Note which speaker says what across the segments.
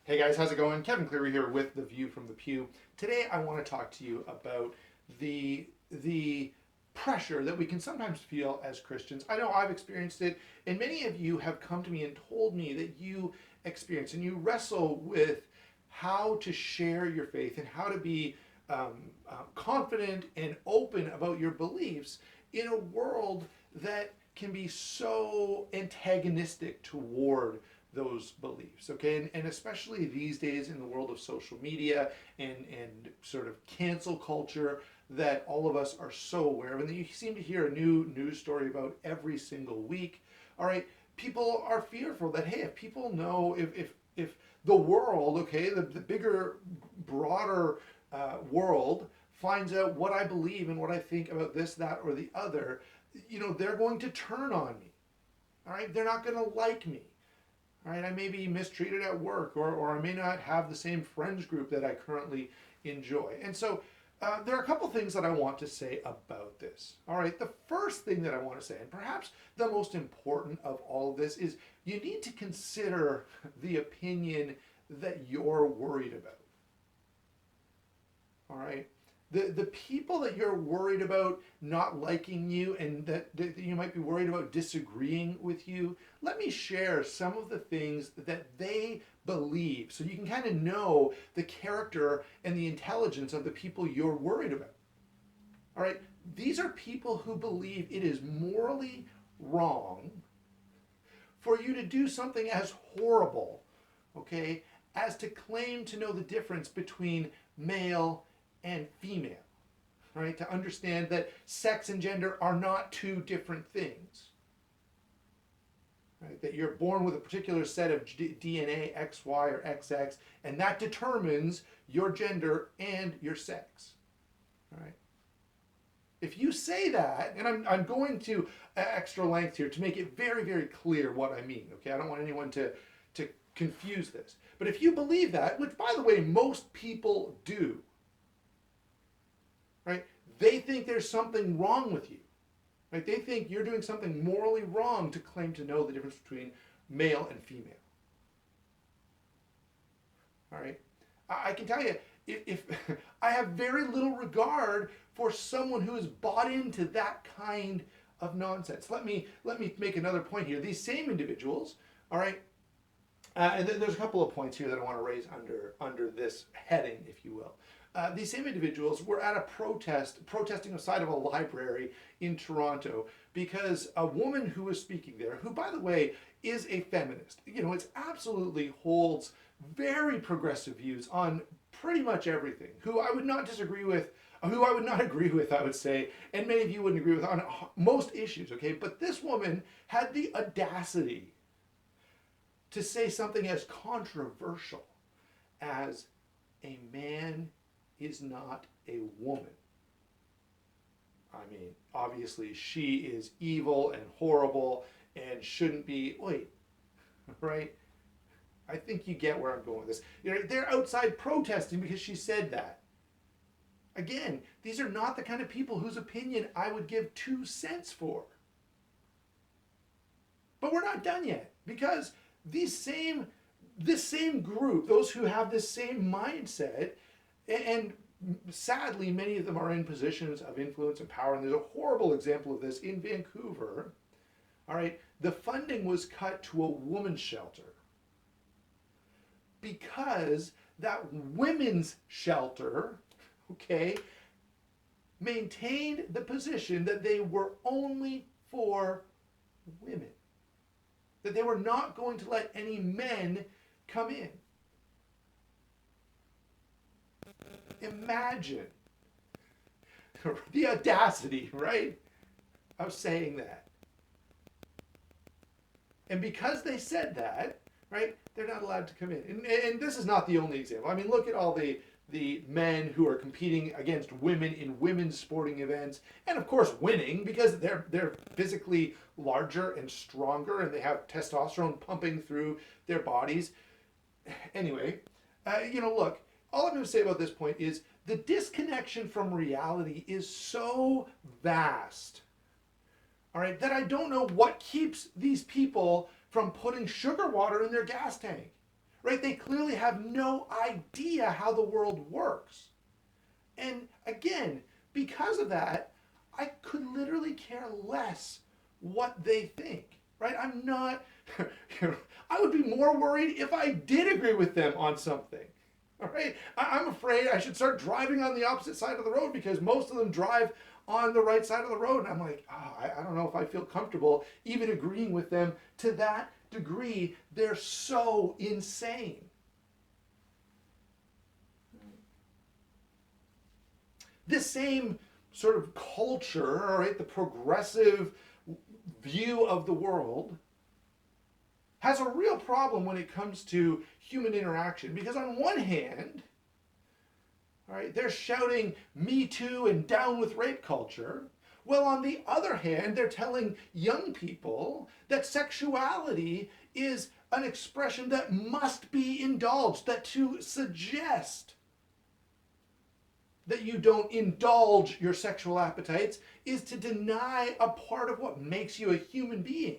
Speaker 1: Hey guys, how's it going? Kevin Cleary here with The View from the Pew. Today I want to talk to you about the pressure that we can sometimes feel as Christians. I know I've experienced it, and many of you have come to me and told me that you experience and you wrestle with how to share your faith and how to be confident and open about your beliefs in a world that can be so antagonistic toward those beliefs. Okay, and especially these days in the world of social media and sort of cancel culture that all of us are so aware of, and that you seem to hear a new news story about every single week. All right, people are fearful that, hey, if people know, if the world, okay, the bigger, broader world finds out what I believe and what I think about this, that, or the other, they're going to turn on me. All right, they're not going to like me. All right, I may be mistreated at work, or I may not have the same friends group that I currently enjoy. And so there are a couple things that I want to say about this. All right, the first thing that I want to say, and perhaps the most important of all of this, is you need to consider the opinion that you're worried about. All right, the people that you're worried about not liking you and that you might be worried about disagreeing with you, let me share some of the things that they believe so you can kind of know the character and the intelligence of the people you're worried about. All right, these are people who believe it is morally wrong for you to do something as horrible, okay, as to claim to know the difference between male and female. Right? To understand that sex and gender are not two different things. Right? That you're born with a particular set of DNA, XY or XX, and that determines your gender and your sex. All right? If you say that, and I'm going to extra length here to make it very, very clear what I mean, okay? I don't want anyone to confuse this. But if you believe that, which by the way, most people do, right? They think there's something wrong with you. Right? They think you're doing something morally wrong to claim to know the difference between male and female. All right? I can tell you, if I have very little regard for someone who is bought into that kind of nonsense. Let me make another point here. These same individuals, all right, and there's a couple of points here that I want to raise under this heading, if you will. These same individuals were at a protesting outside of a library in Toronto because a woman who was speaking there, who by the way is a feminist, it absolutely holds very progressive views on pretty much everything, who I would not disagree with, who I would not agree with, I would say, and many of you wouldn't agree with on most issues, okay? But this woman had the audacity to say something as controversial as a man is not a woman. I mean, obviously she is evil and horrible and shouldn't be, wait, right? I think you get where I'm going with this. They're outside protesting because she said that. Again, these are not the kind of people whose opinion I would give 2 cents for. But we're not done yet, because this same group, those who have this same mindset, and sadly many of them are in positions of influence and power, and there's a horrible example of this in Vancouver. All right, the funding was cut to a women's shelter because that women's shelter, okay, maintained the position that they were only for women, that they were not going to let any men come in. Imagine the audacity, right, of saying that. And because they said that, right, they're not allowed to come in. And this is not the only example. I mean, look at all the men who are competing against women in women's sporting events, and of course winning because they're physically larger and stronger, and they have testosterone pumping through their bodies. Anyway, look, all I'm going to say about this point is the disconnection from reality is so vast, all right, that I don't know what keeps these people from putting sugar water in their gas tank. right? They clearly have no idea how the world works. And again, because of that, I could literally care less what they think, right? I'm not, I would be more worried if I did agree with them on something. All right, I'm afraid I should start driving on the opposite side of the road because most of them drive on the right side of the road. And I'm like, oh, I don't know if I feel comfortable even agreeing with them to that degree. They're so insane. This same sort of culture, all right, the progressive view of the world, has a real problem when it comes to human interaction. Because on one hand, all right, they're shouting "Me Too" and "Down with rape culture." Well, on the other hand, they're telling young people that sexuality is an expression that must be indulged, that to suggest that you don't indulge your sexual appetites is to deny a part of what makes you a human being.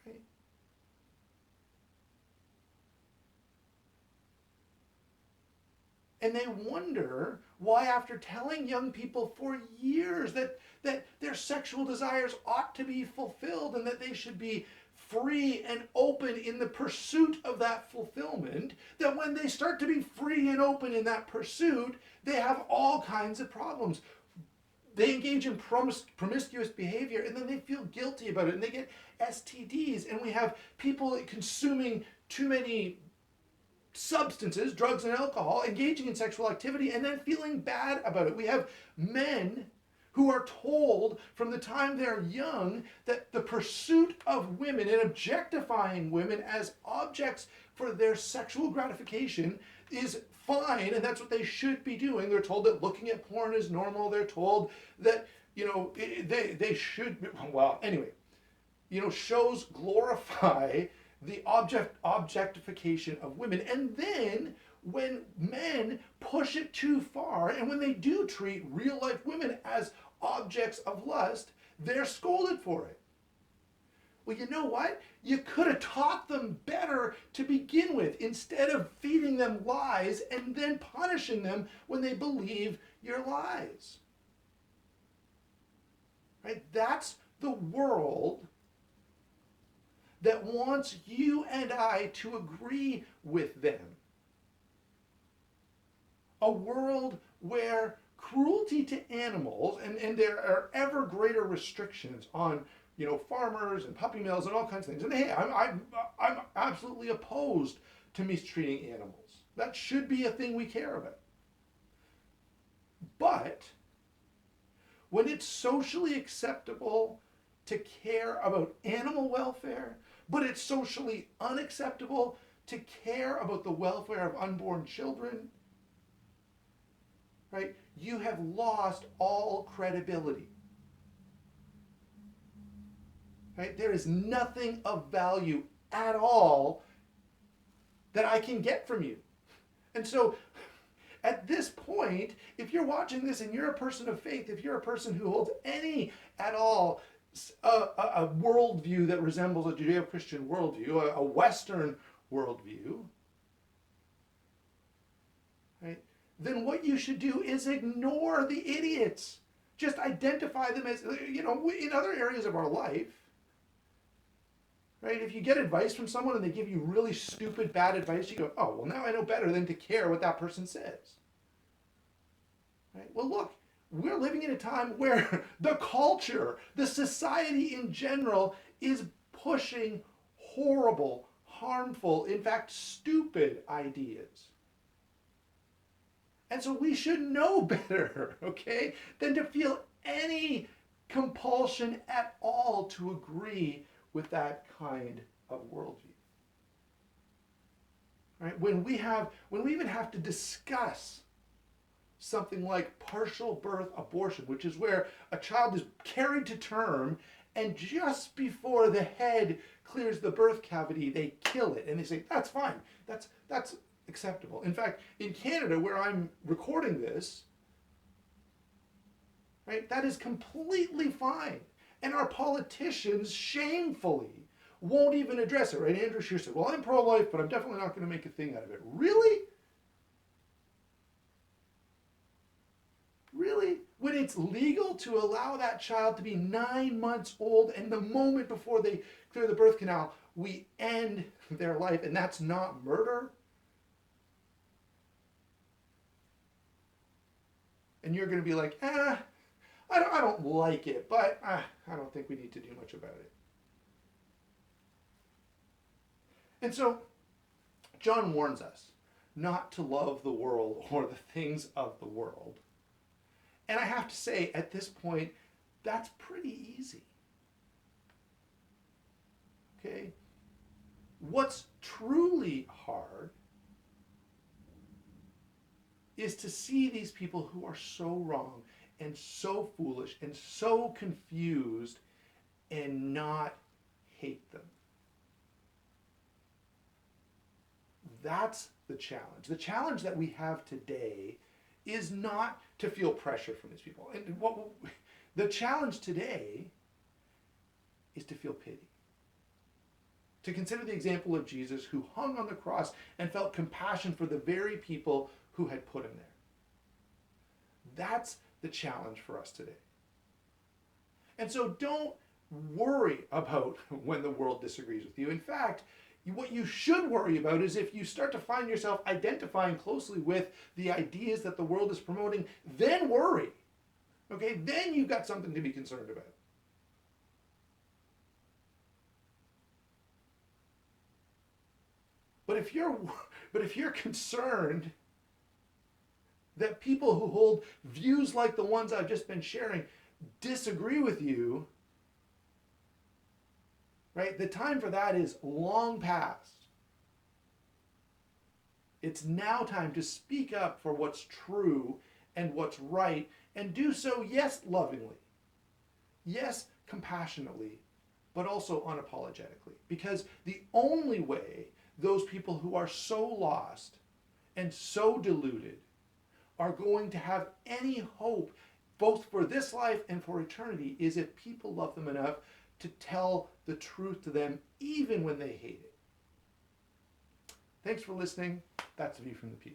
Speaker 1: Right? And they wonder why, after telling young people for years that their sexual desires ought to be fulfilled and that they should be free and open in the pursuit of that fulfillment, that when they start to be free and open in that pursuit, they have all kinds of problems. They engage in promiscuous behavior and then they feel guilty about it and they get STDs, and we have people consuming too many substances, drugs and alcohol, engaging in sexual activity and then feeling bad about it. We have men who are told from the time they're young that the pursuit of women and objectifying women as objects for their sexual gratification is fine, and that's what they should be doing. They're told that looking at porn is normal. They're told that, they should, well, anyway, shows glorify the objectification of women. And then when men push it too far, and when they do treat real life women as objects of lust, they're scolded for it. Well, you know what? You could have taught them better to begin with, instead of feeding them lies and then punishing them when they believe your lies. Right? That's the world that wants you and I to agree with them. A world where cruelty to animals, and there are ever greater restrictions on, farmers and puppy mills and all kinds of things. And hey, I'm absolutely opposed to mistreating animals. That should be a thing we care about. But when it's socially acceptable to care about animal welfare, but it's socially unacceptable to care about the welfare of unborn children, right? You have lost all credibility. Right? There is nothing of value at all that I can get from you. And so at this point, if you're watching this and you're a person of faith, if you're a person who holds any at all a worldview that resembles a Judeo-Christian worldview, a Western worldview, right? Then what you should do is ignore the idiots. Just identify them as, in other areas of our life, right? If you get advice from someone and they give you really stupid, bad advice, you go, oh, well, now I know better than to care what that person says. Right? Well, look, we're living in a time where the culture, the society in general, is pushing horrible, harmful, in fact, stupid ideas. And so we should know better, okay, than to feel any compulsion at all to agree with that kind of worldview. Right? When we even have to discuss something like partial birth abortion, which is where a child is carried to term and just before the head clears the birth cavity, they kill it. And they say, that's fine. That's acceptable. In fact, in Canada, where I'm recording this, right, that is completely fine. And our politicians shamefully won't even address it, right? Andrew Scheer said, well, I'm pro-life, but I'm definitely not going to make a thing out of it. Really? Really? When it's legal to allow that child to be 9 months old and the moment before they clear the birth canal, we end their life, and that's not murder? And you're going to be like, I don't like it, but I don't think we need to do much about it. And so, John warns us not to love the world or the things of the world. And I have to say, at this point, that's pretty easy. Okay? What's truly hard is to see these people who are so wrong and so foolish and so confused and not hate them. That's the challenge. The challenge that we have today is not to feel pressure from these people. And the challenge today is to feel pity. To consider the example of Jesus, who hung on the cross and felt compassion for the very people who had put him there. That's the challenge for us today. And so don't worry about when the world disagrees with you. In fact, what you should worry about is if you start to find yourself identifying closely with the ideas that the world is promoting, then worry. Okay? Then you've got something to be concerned about. But if you're concerned that people who hold views like the ones I've just been sharing disagree with you, right? The time for that is long past. It's now time to speak up for what's true and what's right, and do so, yes, lovingly, yes, compassionately, but also unapologetically. Because the only way those people who are so lost and so deluded are going to have any hope, both for this life and for eternity, is if people love them enough to tell the truth to them, even when they hate it. Thanks for listening. That's The View from the Pew.